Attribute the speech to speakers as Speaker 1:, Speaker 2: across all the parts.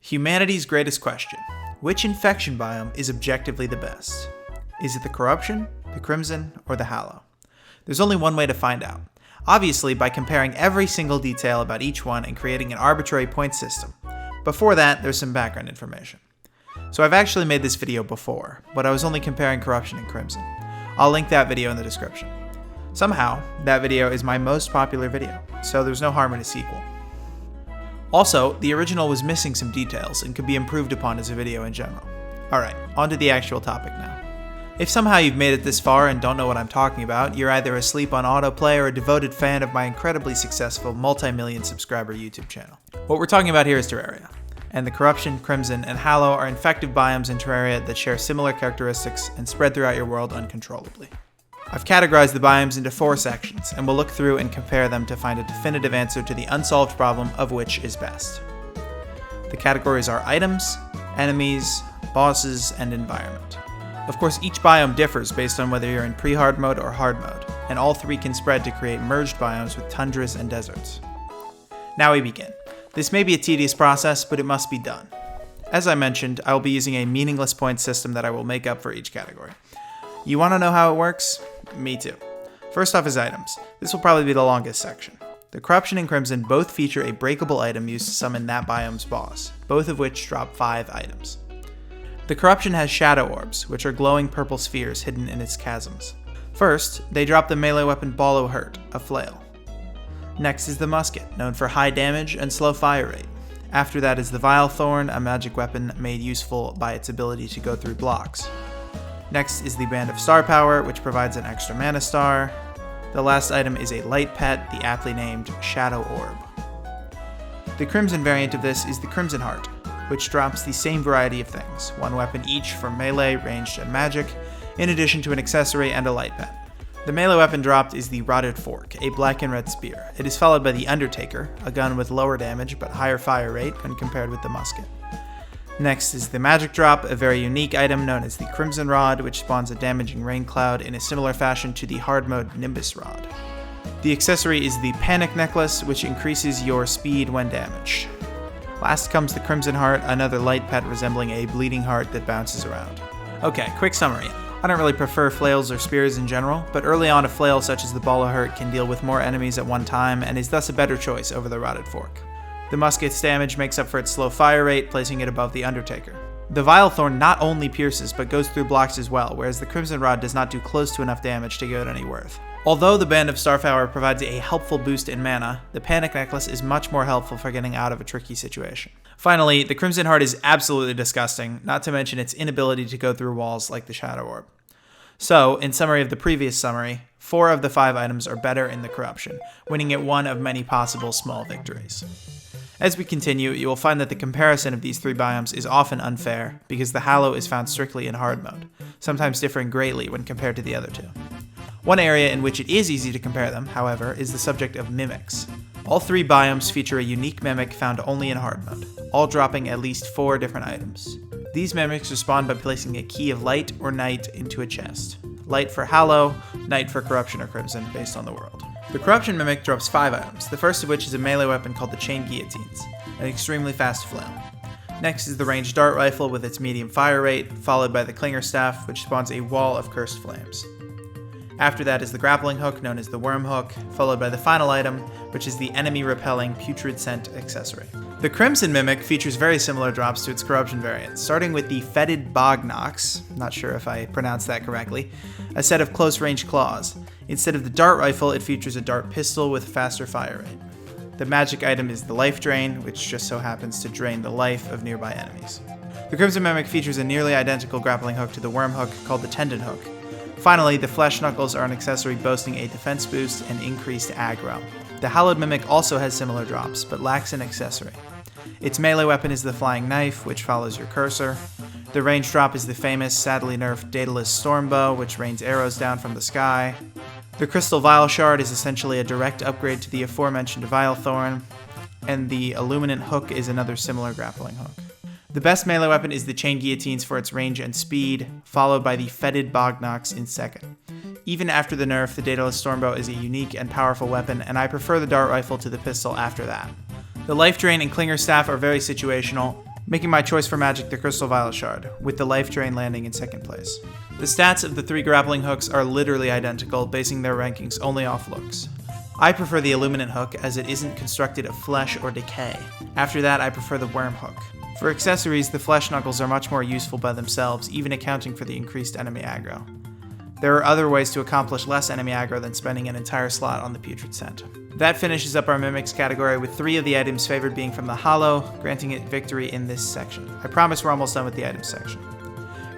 Speaker 1: Humanity's greatest question. Which infection biome is objectively the best? Is it the Corruption, the Crimson, or the Hallow? There's only one way to find out. Obviously, by comparing every single detail about each one and creating an arbitrary point system. Before that, there's some background information. So I've actually made this video before, but I was only comparing Corruption and Crimson. I'll link that video in the description. Somehow, that video is my most popular video, so there's no harm in a sequel. Also, the original was missing some details and could be improved upon as a video in general. Alright, on to the actual topic now. If somehow you've made it this far and don't know what I'm talking about, you're either asleep on autoplay or a devoted fan of my incredibly successful multi-million subscriber YouTube channel. What we're talking about here is Terraria, and the Corruption, Crimson, and Hallow are infective biomes in Terraria that share similar characteristics and spread throughout your world uncontrollably. I've categorized the biomes into 4 sections, and we'll look through and compare them to find a definitive answer to the unsolved problem of which is best. The categories are items, enemies, bosses, and environment. Of course, each biome differs based on whether you're in pre-hard mode or hard mode, and all 3 can spread to create merged biomes with tundras and deserts. Now we begin. This may be a tedious process, but it must be done. As I mentioned, I will be using a meaningless point system that I will make up for each category. You want to know how it works? Me too. First off is items. This will probably be the longest section. The Corruption and Crimson both feature a breakable item used to summon that biome's boss, both of which drop 5 items. The Corruption has shadow orbs, which are glowing purple spheres hidden in its chasms. First, they drop the melee weapon Ball o' Hurt, a flail. Next is the musket, known for high damage and slow fire rate. After that is the Vile Thorn, a magic weapon made useful by its ability to go through blocks. Next is the Band of Star Power, which provides an extra mana star. The last item is a light pet, the aptly named Shadow Orb. The Crimson variant of this is the Crimson Heart, which drops the same variety of things, 1 weapon each for melee, ranged, and magic, in addition to an accessory and a light pet. The melee weapon dropped is the Rotted Fork, a black and red spear. It is followed by the Undertaker, a gun with lower damage but higher fire rate when compared with the musket. Next is the magic drop, a very unique item known as the Crimson Rod, which spawns a damaging rain cloud in a similar fashion to the hard mode Nimbus Rod. The accessory is the Panic Necklace, which increases your speed when damaged. Last comes the Crimson Heart, another light pet resembling a bleeding heart that bounces around. Okay, quick summary. I don't really prefer flails or spears in general, but early on a flail such as the Ball o' Hurt can deal with more enemies at one time and is thus a better choice over the Rotted Fork. The musket's damage makes up for its slow fire rate, placing it above the Undertaker. The Vile Thorn not only pierces, but goes through blocks as well, whereas the Crimson Rod does not do close to enough damage to give it any worth. Although the Band of Star Power provides a helpful boost in mana, the Panic Necklace is much more helpful for getting out of a tricky situation. Finally, the Crimson Heart is absolutely disgusting, not to mention its inability to go through walls like the Shadow Orb. So, in summary of the previous summary, 4 of the 5 items are better in the Corruption, winning it one of many possible small victories. As we continue, you will find that the comparison of these 3 biomes is often unfair, because the Hallow is found strictly in hard mode, sometimes differing greatly when compared to the other 2. One area in which it is easy to compare them, however, is the subject of mimics. All 3 biomes feature a unique mimic found only in hard mode, all dropping at least 4 different items. These mimics respond by placing a key of light or night into a chest. Light for Hallow, night for Corruption or Crimson, based on the world. The Corruption Mimic drops 5 items, the first of which is a melee weapon called the Chain Guillotines, an extremely fast flail. Next is the ranged dart rifle with its medium fire rate, followed by the Clinger Staff, which spawns a wall of cursed flames. After that is the grappling hook, known as the Worm Hook, followed by the final item, which is the enemy-repelling Putrid Scent accessory. The Crimson Mimic features very similar drops to its Corruption variant, starting with the Fetid Bognox, not sure if I pronounced that correctly, a set of close-range claws. Instead of the dart rifle, it features a dart pistol with faster fire rate. The magic item is the Life Drain, which just so happens to drain the life of nearby enemies. The Crimson Mimic features a nearly identical grappling hook to the Worm Hook called the Tendon Hook. Finally, the Flesh Knuckles are an accessory boasting a defense boost and increased aggro. The Hallowed Mimic also has similar drops, but lacks an accessory. Its melee weapon is the Flying Knife, which follows your cursor. The range drop is the famous, sadly nerfed Daedalus Stormbow, which rains arrows down from the sky. The Crystal Vile Shard is essentially a direct upgrade to the aforementioned Vile Thorn, and the Illuminant Hook is another similar grappling hook. The best melee weapon is the Chain Guillotines for its range and speed, followed by the Fetid Bognox in second. Even after the nerf, the Daedalus Stormbow is a unique and powerful weapon, and I prefer the dart rifle to the pistol after that. The Life Drain and Clinger Staff are very situational, making my choice for magic the Crystal Violet Shard, with the life drain landing in second place. The stats of the 3 grappling hooks are literally identical, basing their rankings only off looks. I prefer the Illuminant hook as it isn't constructed of flesh or decay. After that, I prefer the Worm hook. For accessories, the Flesh Knuckles are much more useful by themselves, even accounting for the increased enemy aggro. There are other ways to accomplish less enemy aggro than spending an entire slot on the Putrid Scent. That finishes up our Mimics category, with 3 of the items favored being from the Hallow, granting it victory in this section. I promise we're almost done with the items section.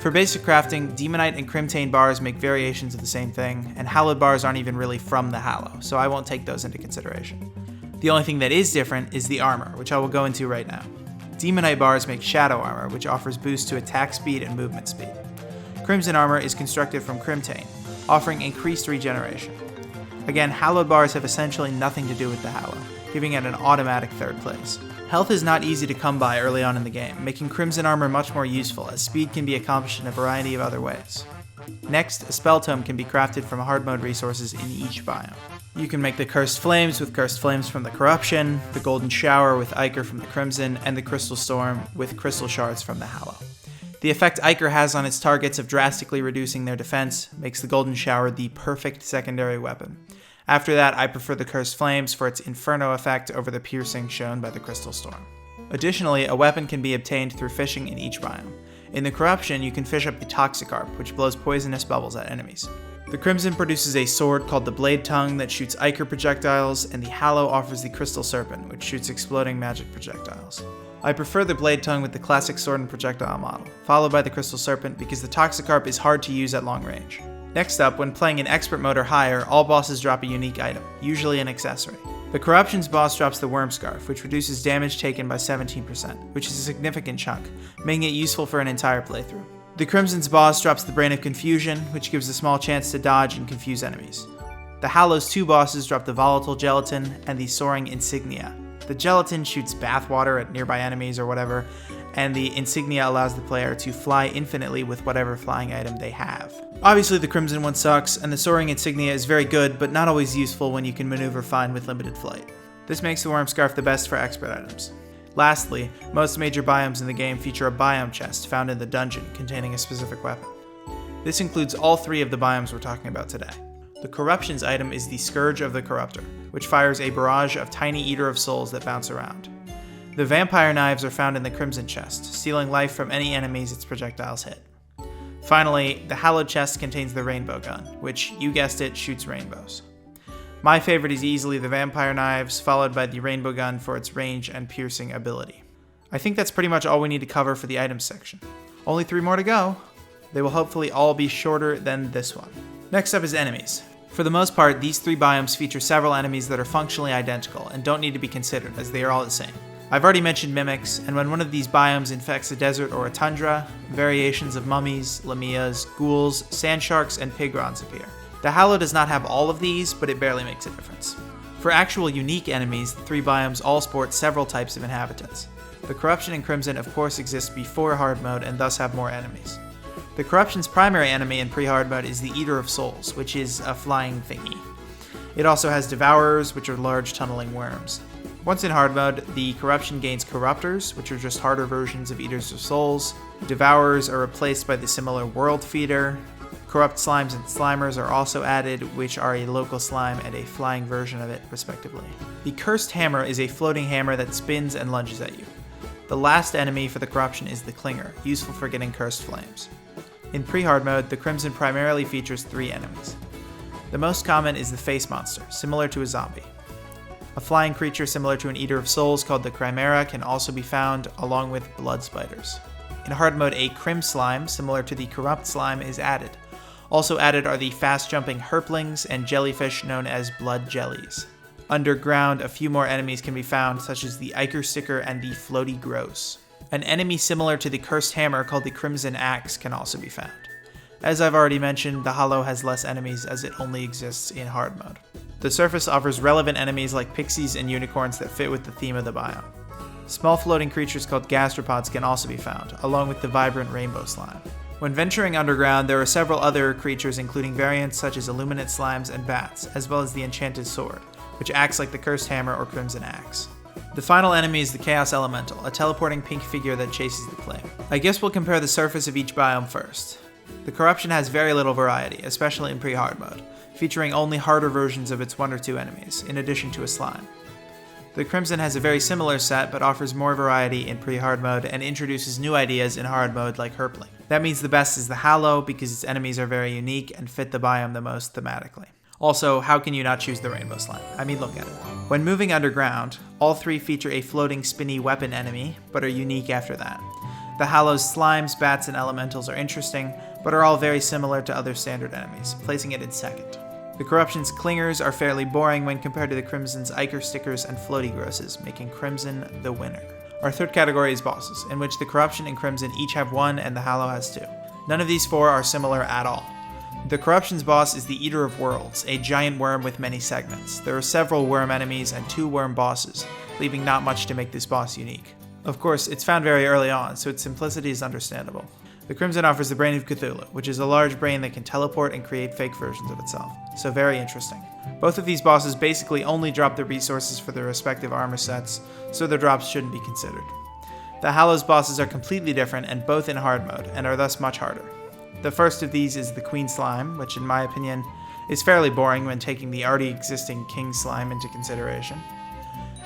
Speaker 1: For basic crafting, Demonite and Crimtane bars make variations of the same thing, and Hallowed bars aren't even really from the Hallow, so I won't take those into consideration. The only thing that is different is the armor, which I will go into right now. Demonite bars make Shadow armor, which offers boosts to attack speed and movement speed. Crimson armor is constructed from Crimtane, offering increased regeneration. Again, Hallowed bars have essentially nothing to do with the Hallow, giving it an automatic third place. Health is not easy to come by early on in the game, making Crimson armor much more useful, as speed can be accomplished in a variety of other ways. Next, a Spell Tome can be crafted from hard mode resources in each biome. You can make the Cursed Flames with Cursed Flames from the Corruption, the Golden Shower with Ichor from the Crimson, and the Crystal Storm with Crystal Shards from the Hallow. The effect Ichor has on its targets of drastically reducing their defense makes the Golden Shower the perfect secondary weapon. After that, I prefer the Cursed Flames for its Inferno effect over the piercing shown by the Crystal Storm. Additionally, a weapon can be obtained through fishing in each biome. In the Corruption, you can fish up the Toxicarp, which blows poisonous bubbles at enemies. The Crimson produces a sword called the Blade Tongue that shoots Ichor projectiles, and the Hallow offers the Crystal Serpent, which shoots exploding magic projectiles. I prefer the Blade Tongue with the classic sword and projectile model, followed by the Crystal Serpent because the Toxicarp is hard to use at long range. Next up, when playing in Expert Mode or higher, all bosses drop a unique item, usually an accessory. The Corruption's boss drops the Worm Scarf, which reduces damage taken by 17%, which is a significant chunk, making it useful for an entire playthrough. The Crimson's boss drops the Brain of Confusion, which gives a small chance to dodge and confuse enemies. The Hallow's 2 bosses drop the Volatile Gelatin and the Soaring Insignia. The Gelatin shoots bathwater at nearby enemies or whatever, and the Insignia allows the player to fly infinitely with whatever flying item they have. Obviously the Crimson one sucks, and the Soaring Insignia is very good, but not always useful when you can maneuver fine with limited flight. This makes the Worm Scarf the best for expert items. Lastly, most major biomes in the game feature a biome chest found in the dungeon containing a specific weapon. This includes all 3 of the biomes we're talking about today. The Corruption's item is the Scourge of the Corruptor, which fires a barrage of tiny Eater of Souls that bounce around. The Vampire Knives are found in the Crimson chest, stealing life from any enemies its projectiles hit. Finally, the Hallowed chest contains the Rainbow Gun, which, you guessed it, shoots rainbows. My favorite is easily the Vampire Knives, followed by the Rainbow Gun for its range and piercing ability. I think that's pretty much all we need to cover for the items section. Only 3 more to go. They will hopefully all be shorter than this one. Next up is enemies. For the most part, these 3 biomes feature several enemies that are functionally identical and don't need to be considered, as they are all the same. I've already mentioned Mimics, and when one of these biomes infects a desert or a tundra, variations of mummies, lamias, ghouls, sand sharks, and pigrons appear. The Hallow does not have all of these, but it barely makes a difference. For actual unique enemies, the 3 biomes all sport several types of inhabitants. The Corruption and Crimson of course exist before hard mode and thus have more enemies. The Corruption's primary enemy in pre-hard mode is the Eater of Souls, which is a flying thingy. It also has Devourers, which are large tunneling worms. Once in hard mode, the Corruption gains Corruptors, which are just harder versions of Eaters of Souls. Devourers are replaced by the similar World Feeder. Corrupt Slimes and Slimers are also added, which are a local slime and a flying version of it, respectively. The Cursed Hammer is a floating hammer that spins and lunges at you. The last enemy for the Corruption is the Clinger, useful for getting Cursed Flames. In pre-hard mode, the Crimson primarily features 3 enemies. The most common is the Face Monster, similar to a zombie. A flying creature similar to an Eater of Souls called the Chimera can also be found, along with Blood Spiders. In hard mode, a Crim Slime, similar to the Corrupt Slime, is added. Also added are the fast-jumping Herplings and jellyfish known as Blood Jellies. Underground, a few more enemies can be found, such as the Ichor Sticker and the Floaty Gross. An enemy similar to the Cursed Hammer called the Crimson Axe can also be found. As I've already mentioned, the Hallow has less enemies as it only exists in hard mode. The surface offers relevant enemies like pixies and unicorns that fit with the theme of the biome. Small floating creatures called gastropods can also be found, along with the vibrant rainbow slime. When venturing underground, there are several other creatures including variants such as Illuminate Slimes and Bats, as well as the Enchanted Sword, which acts like the Cursed Hammer or Crimson Axe. The final enemy is the Chaos Elemental, a teleporting pink figure that chases the player. I guess we'll compare the surface of each biome first. The Corruption has very little variety, especially in pre-hard mode, featuring only harder versions of its 1 or 2 enemies, in addition to a slime. The Crimson has a very similar set, but offers more variety in pre-hard mode and introduces new ideas in hard mode like Herpling. That means the best is the Hallow because its enemies are very unique and fit the biome the most thematically. Also, how can you not choose the Rainbow Slime? I mean, look at it. When moving underground, all 3 feature a floating spinny weapon enemy, but are unique after that. The Hallow's slimes, bats, and elementals are interesting, but are all very similar to other standard enemies, placing it in second. The Corruption's clingers are fairly boring when compared to the Crimson's Ichor stickers and floaty grosses, making Crimson the winner. Our third category is bosses, in which the Corruption and Crimson each have 1 and the Hallow has 2. None of these 4 are similar at all. The Corruption's boss is the Eater of Worlds, a giant worm with many segments. There are several worm enemies and 2 worm bosses, leaving not much to make this boss unique. Of course, it's found very early on, so its simplicity is understandable. The Crimson offers the Brain of Cthulhu, which is a large brain that can teleport and create fake versions of itself, so very interesting. Both of these bosses basically only drop the resources for their respective armor sets, so their drops shouldn't be considered. The Hallow's bosses are completely different and both in hard mode, and are thus much harder. The first of these is the Queen Slime, which in my opinion is fairly boring when taking the already existing King Slime into consideration.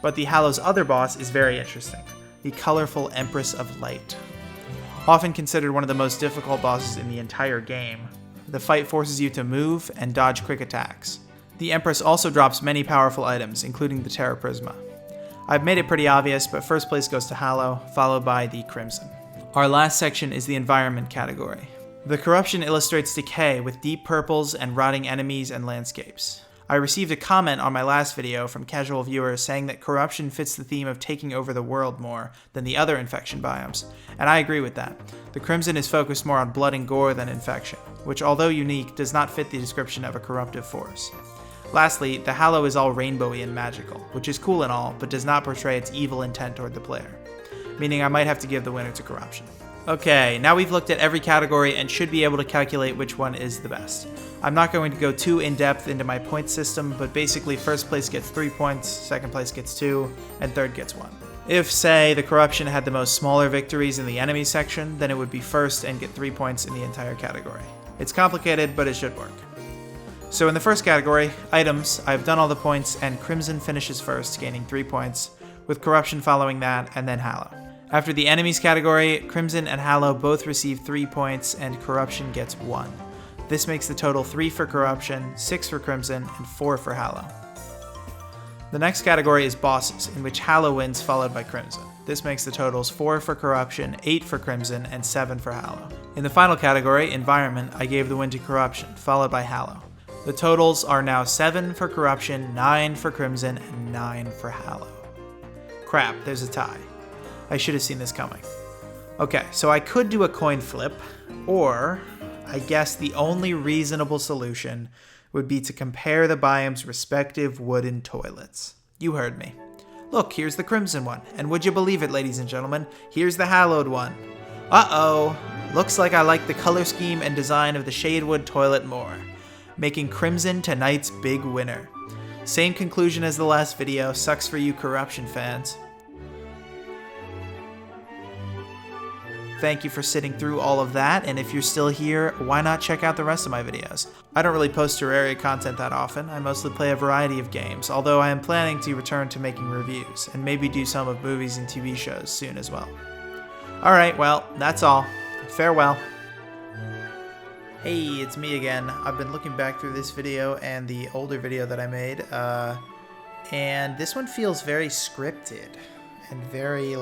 Speaker 1: But the Hallow's other boss is very interesting, the colorful Empress of Light. Often considered one of the most difficult bosses in the entire game, the fight forces you to move and dodge quick attacks. The Empress also drops many powerful items, including the Terra Prisma. I've made it pretty obvious, but first place goes to Hallow, followed by the Crimson. Our last section is the environment category. The Corruption illustrates decay with deep purples and rotting enemies and landscapes. I received a comment on my last video from casual viewers saying that Corruption fits the theme of taking over the world more than the other infection biomes, and I agree with that. The Crimson is focused more on blood and gore than infection, which although unique, does not fit the description of a corruptive force. Lastly, the Hallow is all rainbowy and magical, which is cool and all, but does not portray its evil intent toward the player, meaning I might have to give the winner to Corruption. Okay, now we've looked at every category and should be able to calculate which one is the best. I'm not going to go too in-depth into my point system, but basically first place gets 3 points, second place gets 2, and third gets 1. If, say, the Corruption had the most smaller victories in the enemy section, then it would be first and get 3 points in the entire category. It's complicated, but it should work. So in the first category, items, I've done all the points, and Crimson finishes first, gaining 3 points, with Corruption following that, and then Hallow. After the enemies category, Crimson and Hallow both receive 3 points, and Corruption gets 1. This makes the total 3 for Corruption, 6 for Crimson, and 4 for Hallow. The next category is bosses, in which Hallow wins followed by Crimson. This makes the totals 4 for Corruption, 8 for Crimson, and 7 for Hallow. In the final category, environment, I gave the win to Corruption, followed by Hallow. The totals are now 7 for Corruption, 9 for Crimson, and 9 for Hallow. Crap, there's a tie. I should have seen this coming. Okay, so I could do a coin flip, or I guess the only reasonable solution would be to compare the biome's respective wooden toilets. You heard me. Look, here's the Crimson one, and would you believe it, ladies and gentlemen, here's the Hallowed one. Uh-oh, looks like I like the color scheme and design of the Shadewood toilet more, making Crimson tonight's big winner. Same conclusion as the last video, sucks for you Corruption fans. Thank you for sitting through all of that, and if you're still here, why not check out the rest of my videos? I don't really post Terraria content that often, I mostly play a variety of games, although I am planning to return to making reviews, and maybe do some of movies and TV shows soon as well. Alright, well, that's all. Farewell. Hey, it's me again. I've been looking back through this video and the older video that I made, and this one feels very scripted and very,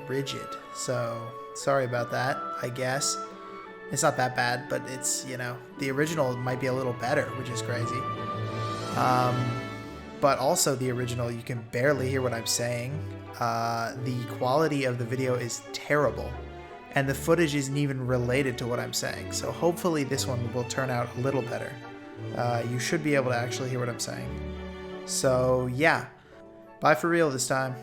Speaker 1: rigid, so sorry about that, I guess. It's not that bad, but it's, the original might be a little better, which is crazy. But also the original, you can barely hear what I'm saying. The quality of the video is terrible, and the footage isn't even related to what I'm saying. So hopefully this one will turn out a little better. You should be able to actually hear what I'm saying. So yeah, bye for real this time.